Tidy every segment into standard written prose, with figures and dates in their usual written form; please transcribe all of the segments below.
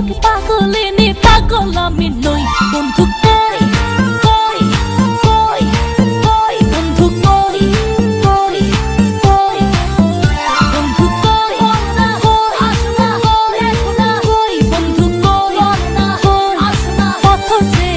লোকে পাগলিনী পাগল আমি নই। বন্ধু কই কই কই কই বন্ধু কই কই কই বন্ধু কই আসনা দেখনা কই বন্ধু কই আসনা পথ যে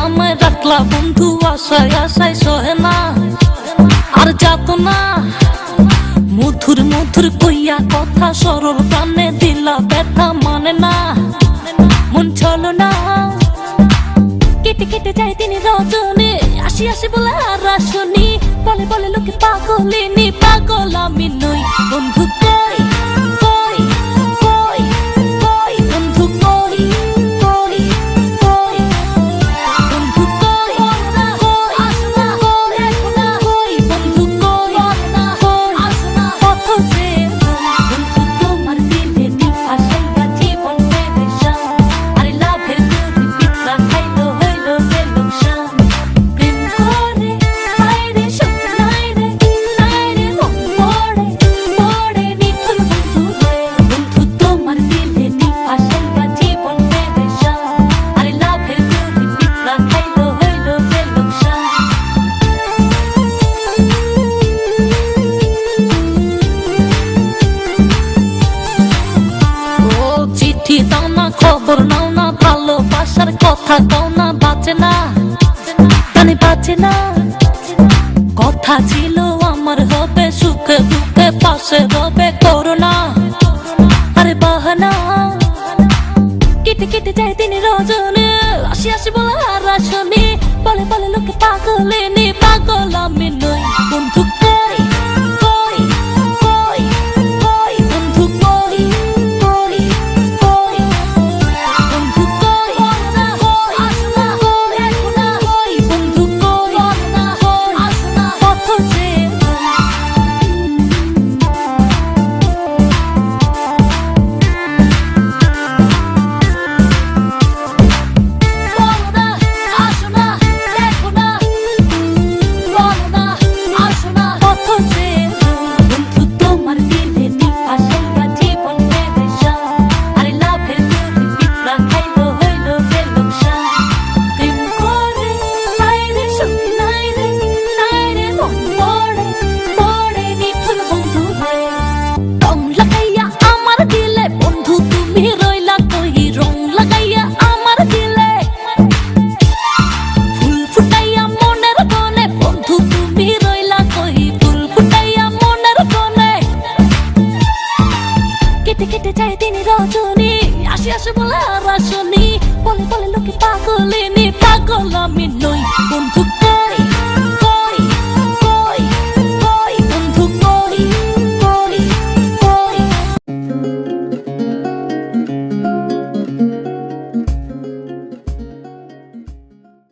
আমায় রাখলা বন্ধু আশায় আশায় সহে না আর যাত না। মধুর মধুর কইয়া কথা সরল প্রাণে দিলা ব্যথা মানে না। মন চলো না কেটে কেটে যায় তিনি রজনী আসি আসি বলে আর আসনি। বলে বলে লোকে পাগলিনী পাগল আমি নই। বন্ধু কই কই কই কই বন্ধু কই কই কই বন্ধু কই আসনা দেখনা কই বন্ধু কই আসনা পথ যে বন্ধু তোমার দিলে দিন আসাইয়া জীবন পেরেশান। আরে লাভের গরু পিৎজা খাইলো হইলো যে লোকসান। প্রেম করে বাইরে সুখ নাই রে মন পড়ে পড়ে নিথুর বন্ধু রে। বন্ধু তোমার দিলে দিন আসাইয়া জীবন পেরেশান। আরে লাভের গরু পিৎজা খাইলো হইলো যে লোকসান। ও চিঠি দাও না খবর নাও না ভালোবাসার কথা দাও না বাঁচে না জানি বাঁচে না। কথা ছিল আমার হবে সুখে দুঃখে পাশে রবে করোনা। আরে বাহানা কেটে কেটে যায় তিনি রজনী আসি আসি বলে আর আসনি। বলে বলে লোকে পাগলিনী পাগল আমি নই। বন্ধু কই কই কই কই বন্ধু কই কই কই বন্ধু কই আসনা দেখনা কই বন্ধু কই আসনা পথ যে আসনা দেখনা আসনা পথ যে বন্ধু তোমার দিলে দিন আসাইয়া জীবন পেরেশান। আরে লাভের গরু পিৎজা খাইলো হইলো যে লোকসান। প্রেম করে বাইরে সুখ নাই রে মন পড়ে পড়ে নিথুর বন্ধু রে। রং লাগাইয়া আমার দিলে বন্ধু তুমি রইলা কই। রং লাগাইয়া আমার দিলে ফুল ফুটাইয়া মনের বনে বন্ধু তুমি রইলা কই। ফুল ফুটাইয়া মনের বনে কেটে কেটে যায় তিনি রজনী আসি আসি বলে আর আসনি। বলে বলে লোকে পাগলিনী পাগল আমি নই। বন্ধু